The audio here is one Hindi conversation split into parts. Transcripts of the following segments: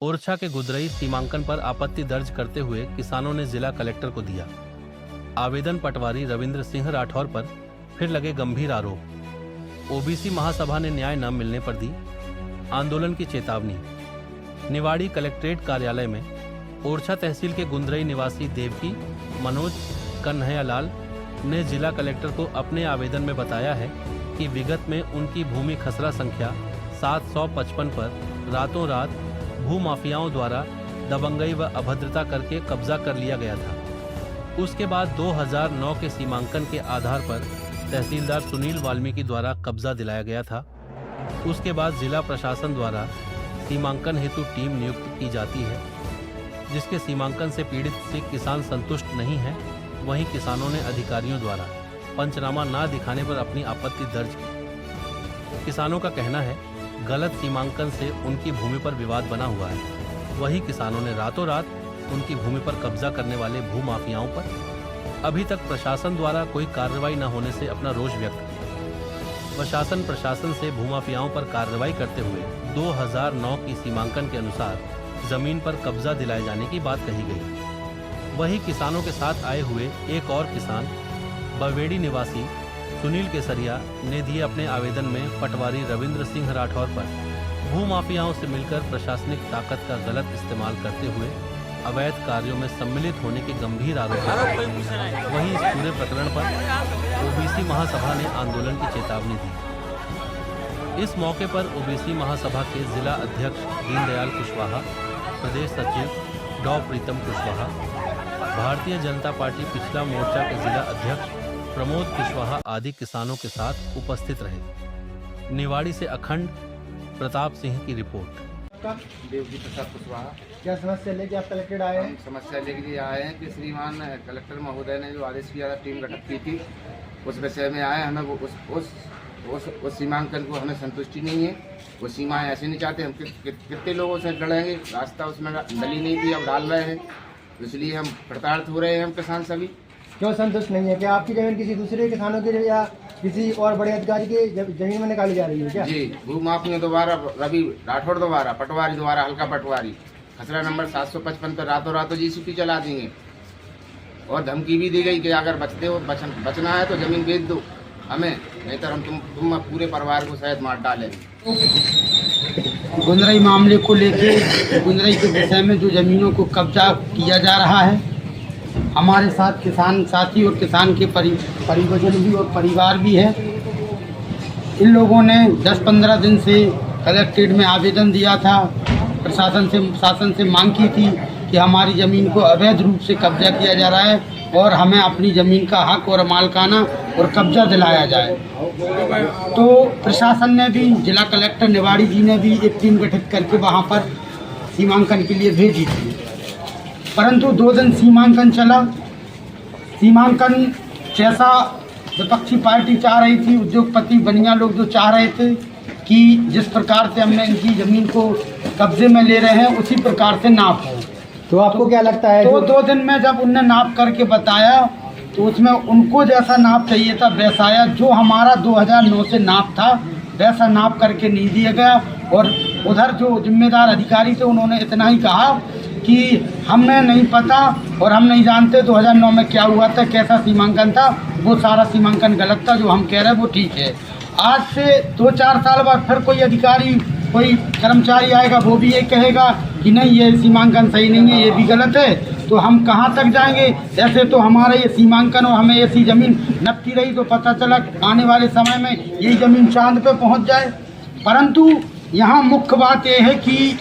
ओरछा के गुदरई सीमांकन पर आपत्ति दर्ज करते हुए किसानों ने जिला कलेक्टर को दिया आवेदन। पटवारी रविंद्र सिंह राठौर पर फिर लगे गंभीर आरोप। ओबीसी महासभा ने न्याय न मिलने पर दी आंदोलन की चेतावनी। निवाड़ी कलेक्ट्रेट कार्यालय में ओरछा तहसील के गुंदरई निवासी देवकी मनोज कन्हैयालाल ने जिला कलेक्टर को अपने आवेदन में बताया है कि विगत में उनकी भूमि खसरा संख्या 755 पर रातों रात भूमाफियाओं द्वारा दबंगई व अभद्रता करके कब्जा कर लिया गया था। उसके बाद 2009 के सीमांकन के आधार पर तहसीलदार सुनील वाल्मीकि द्वारा कब्जा दिलाया गया था। उसके बाद जिला प्रशासन द्वारा सीमांकन हेतु टीम नियुक्त की जाती है, जिसके सीमांकन से पीड़ित से किसान संतुष्ट नहीं है। वहीं किसानों ने अधिकारियों द्वारा पंचनामा न दिखाने पर अपनी आपत्ति दर्ज की। किसानों का कहना है गलत सीमांकन से उनकी भूमि पर विवाद बना हुआ है। वहीं किसानों ने रातों रात उनकी भूमि पर कब्जा करने वाले भूमाफियाओं पर अभी तक प्रशासन द्वारा कोई कार्रवाई न होने से अपना रोष व्यक्त किया। प्रशासन से भूमाफियाओं पर कार्रवाई करते हुए 2009 की सीमांकन के अनुसार जमीन पर कब्जा दिलाए जाने की बात कही गई। वहीं किसानों के साथ आए हुए एक और किसान बवेड़ी निवासी सुनील केसरिया ने दिए अपने आवेदन में पटवारी रविंद्र सिंह राठौर पर भूमाफियाओं से मिलकर प्रशासनिक ताकत का गलत इस्तेमाल करते हुए अवैध कार्यों में सम्मिलित होने के गंभीर आरोप हैं। वहीं इस पूरे प्रकरण पर ओबीसी महासभा ने आंदोलन की चेतावनी दी। इस मौके पर ओबीसी महासभा के जिला अध्यक्ष दीनदयाल कुशवाहा, प्रदेश सचिव डॉ प्रीतम कुशवाहा, भारतीय जनता पार्टी पिछड़ा मोर्चा के जिला अध्यक्ष प्रमोद कुशवाहा आदि किसानों के साथ उपस्थित रहे। निवाड़ी से अखंड प्रताप सिंह की रिपोर्ट। देवजी प्रसाद कुशवाहा। क्या समस्या लेके आप कलेक्टेड आए हैं? समस्या लेके आए हैं कि श्रीमान कलेक्टर महोदय ने जो आदेश किया था, टीम गठित की थी, उस विषय में आए। हमें उस सीमांकन को हमें संतुष्टि नहीं है। वो सीमाएं ऐसे नहीं चाहते। हम कितने लोगों से लड़ेंगे, रास्ता उसमें डली नहीं थी, अब डाल रहे हैं। इसलिए हम प्रताड़ित हो रहे हैं। हम किसान सभी क्यों संतुष्ट नहीं है? क्या आपकी जमीन किसी दूसरे किसानों की या किसी और बड़े अधिकारी की जमीन में निकाली जा रही है क्या? जी, भूमाफियों द्वारा, रवि राठौर द्वारा, पटवारी द्वारा, हल्का पटवारी, खसरा नंबर 755 पर रातों रातों जीसीपी चला देंगे और धमकी भी दी गई कि अगर बचना है तो जमीन बेच दो हमें, नहीं तो हम तुम पूरे परिवार को शायद मार डालेंगे। गुंदरई मामले को लेके गुंदरई के विषय में जो जमीनों को कब्जा किया जा रहा है, हमारे साथ किसान साथी और किसान के परिवारजन भी और परिवार भी है। इन लोगों ने 10-15 दिन से कलेक्ट्रेट में आवेदन दिया था, शासन से मांग की थी कि हमारी ज़मीन को अवैध रूप से कब्जा किया जा रहा है और हमें अपनी ज़मीन का हक और मालकाना और कब्जा दिलाया जाए। तो प्रशासन ने भी, जिला कलेक्टर निवाड़ी जी ने भी एक टीम गठित करके वहाँ पर सीमांकन के लिए भेजी थी। परंतु 2 दिन सीमांकन चला। सीमांकन जैसा विपक्षी पार्टी चाह रही थी, उद्योगपति बनिया लोग जो चाह रहे थे कि जिस प्रकार से हमने इनकी ज़मीन को कब्जे में ले रहे हैं उसी प्रकार से नाप हो। तो आपको क्या लगता है? तो 2 दिन में जब उनने नाप करके बताया तो उसमें उनको जैसा नाप चाहिए था वैसा आया। जो हमारा 2009 से नाप था वैसा नाप करके नहीं दिया गया। और उधर जो जिम्मेदार अधिकारी थे उन्होंने इतना ही कहा कि हमें नहीं पता और हम नहीं जानते 2009 में क्या हुआ था, कैसा सीमांकन था। वो सारा सीमांकन गलत था, जो हम कह रहे हैं वो ठीक है। आज से 2-4 साल बाद फिर कोई अधिकारी, कोई कर्मचारी आएगा, वो भी ये कहेगा कि नहीं ये सीमांकन सही नहीं है, ये भी गलत है। तो हम कहाँ तक जाएंगे? ऐसे तो हमारा ये सीमांकन और हमें ऐसी ज़मीन नपती रही तो पता चला आने वाले समय में यही ज़मीन चांद पे पहुँच जाए। परंतु यहाँ मुख्य बात यह है कि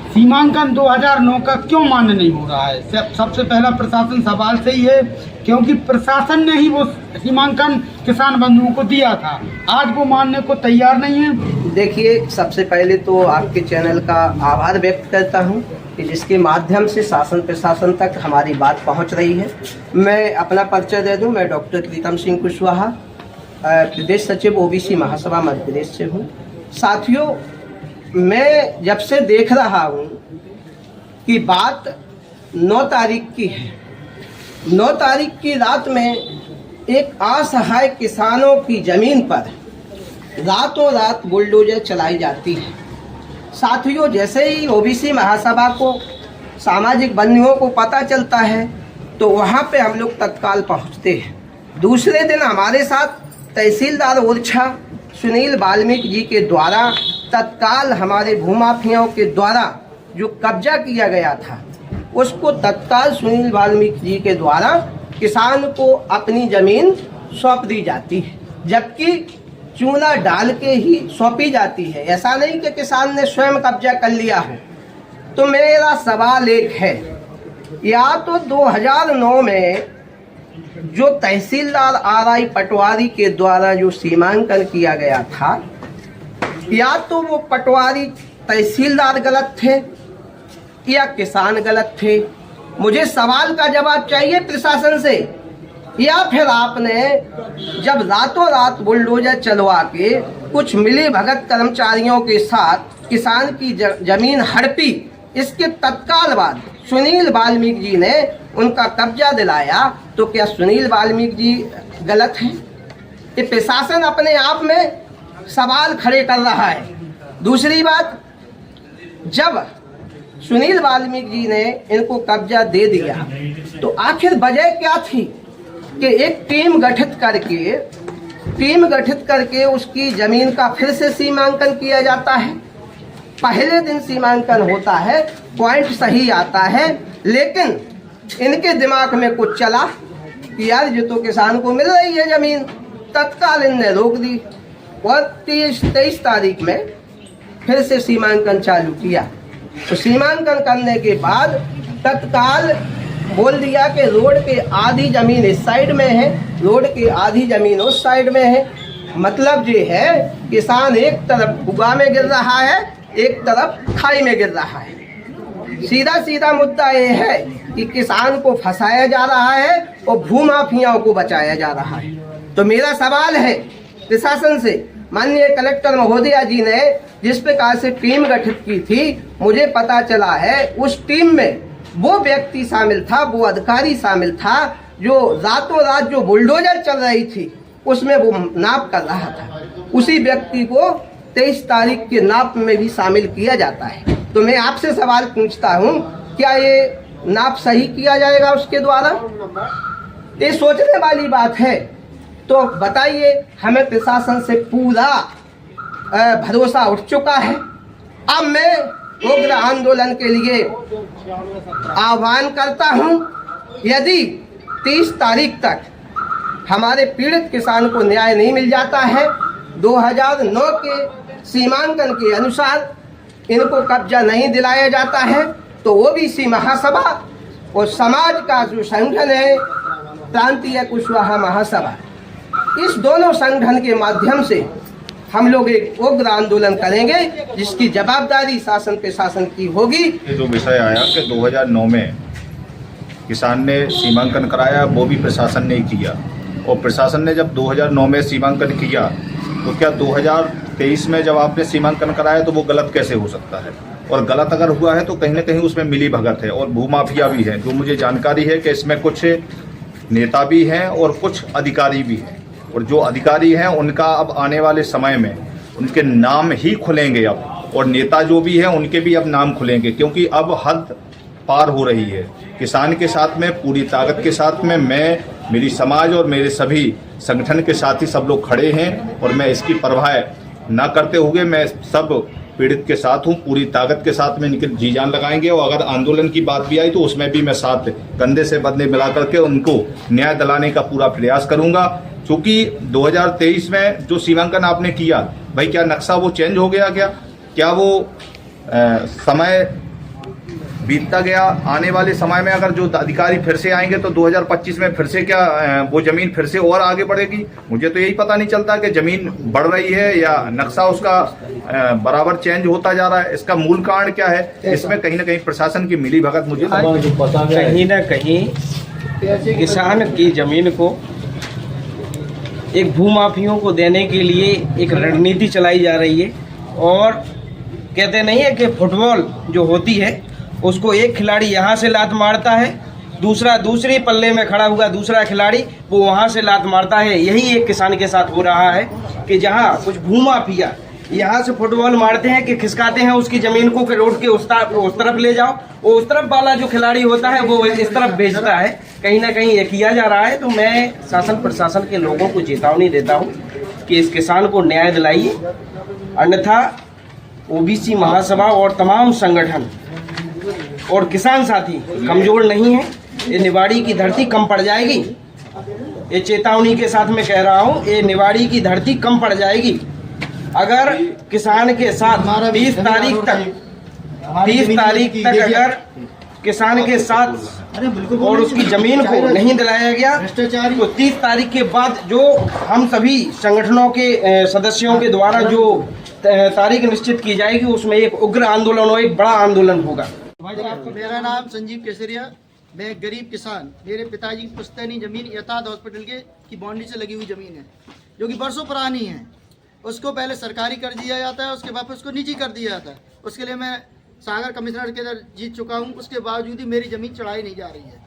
सीमांकन 2009 का क्यों मान्य नहीं हो रहा है? सबसे पहला प्रशासन सवाल से ही है, क्योंकि प्रशासन ने ही वो सीमांकन किसान बंधुओं को दिया था। आज वो मानने को तैयार नहीं है। देखिए, सबसे पहले तो आपके चैनल का आभार व्यक्त करता हूं कि जिसके माध्यम से शासन प्रशासन तक हमारी बात पहुंच रही है। मैं अपना परिचय दे दूं। मैं डॉक्टर प्रीतम सिंह कुशवाहा, प्रदेश सचिव ओबीसी महासभा मध्य प्रदेश से हूँ। साथियों, मैं जब से देख रहा हूँ कि बात 9 तारीख की है। 9 तारीख की रात में एक असहाय किसानों की ज़मीन पर रातों रात बुलडोजर चलाई जाती है। साथियों, जैसे ही ओबीसी महासभा को, सामाजिक बंधुओं को पता चलता है तो वहाँ पे हम लोग तत्काल पहुँचते हैं। दूसरे दिन हमारे साथ तहसीलदार ओरछा सुनील वाल्मीकि जी के द्वारा तत्काल हमारे भूमाफियाओं के द्वारा जो कब्जा किया गया था उसको तत्काल सुनील वाल्मीकि जी के द्वारा किसान को अपनी ज़मीन सौंप दी जाती है, जबकि चूना डाल के ही सौंपी जाती है। ऐसा नहीं कि किसान ने स्वयं कब्जा कर लिया हो। तो मेरा सवाल एक है, या तो 2009 में जो तहसीलदार आर.आई. पटवारी के द्वारा जो सीमांकन किया गया था, या तो वो पटवारी तहसीलदार गलत थे या किसान गलत थे। मुझे सवाल का जवाब चाहिए प्रशासन से। या फिर आपने जब रातों रात बुलडोजर चलवा के कुछ मिली भगत कर्मचारियों के साथ किसान की जमीन हड़पी, इसके तत्काल बाद सुनील वाल्मीकि जी ने उनका कब्जा दिलाया, तो क्या सुनील वाल्मीकि जी गलत हैं? ये प्रशासन अपने आप में सवाल खड़े कर रहा है। दूसरी बात, जब सुनील वाल्मीकि जी ने इनको कब्जा दे दिया तो आखिर वजह क्या थी कि एक टीम गठित करके उसकी जमीन का फिर से सीमांकन किया जाता है। पहले दिन सीमांकन होता है, पॉइंट सही आता है, लेकिन इनके दिमाग में कुछ चला कि यार ये तो किसान को मिल रही है जमीन, तत्काल इनने रोक दी और 23 तारीख में फिर से सीमांकन चालू किया। तो सीमांकन करने के बाद तत्काल बोल दिया कि रोड के आधी ज़मीन इस साइड में है, रोड की आधी ज़मीन उस साइड में है। मतलब ये है किसान एक तरफ कुआं में गिर रहा है, एक तरफ खाई में गिर रहा है। सीधा मुद्दा ये है कि किसान को फंसाया जा रहा है और भूमाफियाओं को बचाया जा रहा है। तो मेरा सवाल है प्रशासन से, माननीय कलेक्टर महोदया जी ने जिस प्रकार से टीम गठित की थी, मुझे पता चला है उस टीम में वो व्यक्ति शामिल था, वो अधिकारी शामिल था जो रातों रात जो बुलडोजर चल रही थी उसमें वो नाप कर रहा था। उसी व्यक्ति को 23 तारीख के नाप में भी शामिल किया जाता है। तो मैं आपसे सवाल पूछता हूँ, क्या ये नाप सही किया जाएगा उसके द्वारा? ये सोचने वाली बात है। तो बताइए, हमें प्रशासन से पूरा भरोसा उठ चुका है। अब मैं उग्र आंदोलन के लिए आह्वान करता हूं, यदि 30 तारीख तक हमारे पीड़ित किसान को न्याय नहीं मिल जाता है, 2009 के सीमांकन के अनुसार इनको कब्जा नहीं दिलाया जाता है, तो ओबीसी महासभा और समाज का जो संगठन है प्रांतीय कुशवाहा महासभा, इस दोनों संगठन के माध्यम से हम लोग एक उग्र आंदोलन करेंगे जिसकी जवाबदारी शासन प्रशासन की होगी। ये जो विषय आया कि 2009 में किसान ने सीमांकन कराया, वो भी प्रशासन ने किया, और प्रशासन ने जब 2009 में सीमांकन किया तो क्या 2023 में जब आपने सीमांकन कराया तो वो गलत कैसे हो सकता है? और गलत अगर हुआ है तो कहीं ना कहीं उसमें मिली भगत है और भूमाफिया भी है। जो मुझे जानकारी है कि इसमें कुछ नेता भी हैं और कुछ अधिकारी भी हैं, और जो अधिकारी हैं उनका अब आने वाले समय में उनके नाम ही खुलेंगे अब, और नेता जो भी हैं उनके भी अब नाम खुलेंगे, क्योंकि अब हद पार हो रही है। किसान के साथ में पूरी ताकत के साथ में मैं, मेरी समाज और मेरे सभी संगठन के साथी सब लोग खड़े हैं, और मैं इसकी परवाह ना करते हुए मैं सब पीड़ित के साथ हूँ, पूरी ताकत के साथ में इनके जी जान लगाएंगे। और अगर आंदोलन की बात भी आई तो उसमें भी मैं साथ कंधे से बंधे मिला करके उनको न्याय दिलाने का पूरा प्रयास करूँगा। क्योंकि 2023 में जो सीमांकन आपने किया, भाई क्या नक्शा वो चेंज हो गया? क्या वो समय बीतता गया? आने वाले समय में अगर जो अधिकारी फिर से आएंगे तो 2025 में फिर से क्या वो ज़मीन फिर से और आगे बढ़ेगी? मुझे तो यही पता नहीं चलता कि ज़मीन बढ़ रही है या नक्शा उसका बराबर चेंज होता जा रहा है। इसका मूल कारण क्या है? इसमें कहीं ना कहीं प्रशासन की मिली भगत मुझे कहीं ना कहीं किसान की ज़मीन को एक भूमाफियों को देने के लिए एक रणनीति चलाई जा रही है। और कहते नहीं है कि फुटबॉल जो होती है उसको एक खिलाड़ी यहाँ से लात मारता है, दूसरी पल्ले में खड़ा हुआ दूसरा खिलाड़ी वो वहाँ से लात मारता है। यही एक किसान के साथ हो रहा है कि जहाँ कुछ भूमाफिया यहाँ से फुटबॉल मारते हैं कि खिसकाते हैं उसकी जमीन को कि रोड के उस तरफ ले जाओ, वो उस तरफ वाला जो खिलाड़ी होता है वो इस तरफ भेजता है। कहीं ना कहीं ये किया जा रहा है। तो मैं शासन प्रशासन के लोगों को चेतावनी देता हूँ कि इस किसान को न्याय दिलाइए, अन्यथा ओबीसी महासभा और तमाम संगठन और किसान साथी कमजोर नहीं है। ये निवाड़ी की धरती कम पड़ जाएगी। ये चेतावनी के साथ मैं कह रहा हूँ, ये निवाड़ी की धरती कम पड़ जाएगी अगर किसान के साथ 30 तारीख तक अगर किसान के साथ और उसकी जमीन को नहीं दिलाया गया तो 30 तारीख के बाद जो हम सभी संगठनों के सदस्यों के द्वारा जो तारीख निश्चित की जाएगी उसमें एक उग्र आंदोलन और एक बड़ा आंदोलन होगा। मेरा नाम संजीव केसरिया, मैं एक गरीब किसान, मेरे पिताजी की पुश्तैनी जमीन यथार्थ हॉस्पिटल की बाउंड्री से लगी हुई जमीन है जो कि बरसों पुरानी है। उसको पहले सरकारी कर दिया जाता है, उसके बाद उसको निजी कर दिया जाता है। उसके लिए मैं सागर कमिश्नर के अंदर जीत चुका हूँ, उसके बावजूद ही मेरी ज़मीन चढ़ाई नहीं जा रही है।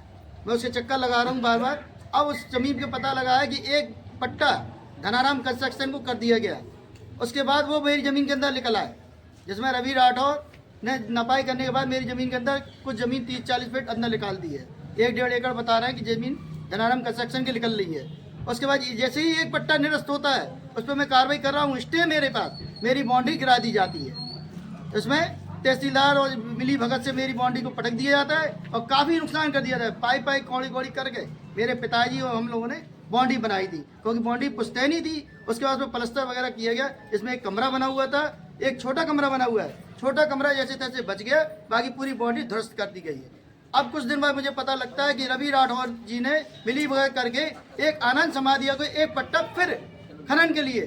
मैं उसके चक्कर लगा रहा हूँ बार बार। अब उस ज़मीन के पता लगा है कि एक पट्टा धनाराम कंस्ट्रक्शन को कर दिया गया, उसके बाद वो मेरी ज़मीन के अंदर निकला है, जिसमें रवि राठौर ने नपाई करने के बाद मेरी ज़मीन के अंदर कुछ ज़मीन 30-40 फीट अंदर निकाल दी है। 1-1.5 एकड़ बता रहे हैं कि ज़मीन धनाराम कंस्ट्रक्शन की निकल रही है। उसके बाद जैसे ही एक पट्टा निरस्त होता है उस पर मैं कार्रवाई कर रहा हूँ, स्टे मेरे पास, मेरी बाउंड्री गिरा दी जाती है। उसमें तहसीलदार और मिली भगत से मेरी बाउंड्री को पटक दिया जाता है और काफ़ी नुकसान कर दिया जाता है। पाई कौड़ी करके मेरे पिताजी और हम लोगों ने बाउंड्री बनाई थी, क्योंकि बाउंड्री पुश्तैनी थी। उसके बाद उसमें प्लास्टर वगैरह किया गया, इसमें एक कमरा बना हुआ था, एक छोटा कमरा बना हुआ है। छोटा कमरा जैसे तैसे बच गया, बाकी पूरी बाउंड्री ध्वस्त कर दी गई है। अब कुछ दिन बाद मुझे पता लगता है कि रवि राठौर जी ने मिली भगत करके एक आनंद समाधिया को एक पट्टा फिर खनन के लिए,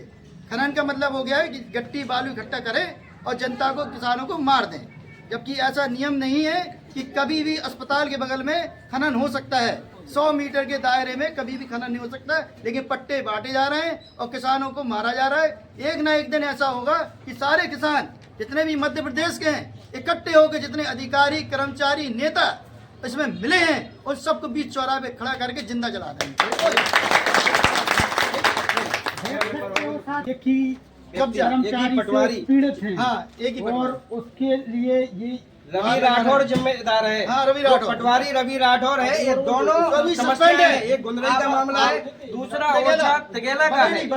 खनन का मतलब हो गया है कि गट्टी बालू इकट्ठा करें और जनता को, किसानों को मार दें, जबकि ऐसा नियम नहीं है कि कभी भी अस्पताल के बगल में खनन हो सकता है। 100 मीटर के दायरे में कभी भी खनन नहीं हो सकता, लेकिन पट्टे बांटे जा रहे हैं और किसानों को मारा जा रहा है। एक ना एक दिन ऐसा होगा कि सारे किसान जितने भी मध्य प्रदेश के हैं इकट्ठे होकर, जितने अधिकारी, कर्मचारी, नेता इसमें मिले हैं, उन सबको बीच चौराहे पे खड़ा करके जिंदा जला देंगे। पटवारी पीड़ित हैं। हाँ, एक ही और उसके लिए ये रवि राठौर जिम्मेदार है। हाँ, रवि राठौर, पटवारी रवि राठौर है। ये दोनों समस्या है, एक गुंदरई का मामला है, दूसरा ओछा तगेला का है,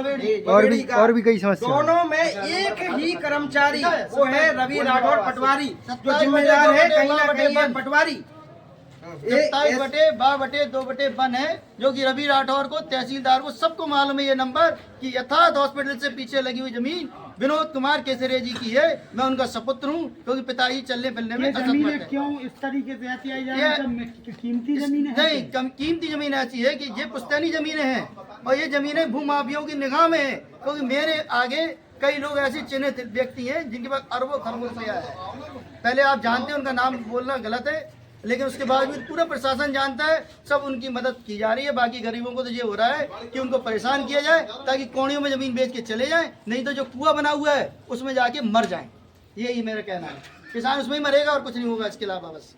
और भी कई समस्या। दोनों में एक ही कर्मचारी वो है रवि राठौर पटवारी, जो जिम्मेदार है कहीं ना कहीं पटवारी। 27/2/1 है, जो कि रवि राठौर को, तहसीलदार को, सबको मालूम है ये नंबर कि यथार्थ हॉस्पिटल से पीछे लगी हुई जमीन विनोद कुमार केसरिया जी की है। मैं उनका सपुत्र हूँ, क्योंकि पिताजी चलने फिरने में असमर्थ है। क्यों इस तरीके से ऐसी आई जा रही है? कीमती जमीन है? नहीं, कीमती जमीन ऐसी है कि ये पुश्तैनी जमीनें हैं और ये जमीनें भूमाफियों की निगाह में है, क्योंकि मेरे आगे कई लोग ऐसे चिन्हित व्यक्ति हैं जिनके पास अरबों खरबों रुपया है। पहले आप जानते हैं, उनका नाम बोलना गलत है, लेकिन उसके बाद भी पूरा प्रशासन जानता है, सब उनकी मदद की जा रही है। बाकी गरीबों को तो ये हो रहा है कि उनको परेशान किया जाए ताकि कोड़ियों में जमीन बेच के चले जाएं, नहीं तो जो कुआं बना हुआ है उसमें जाके मर जाएं। यही मेरा कहना है। किसान उसमें ही मरेगा और कुछ नहीं होगा इसके अलावा बस।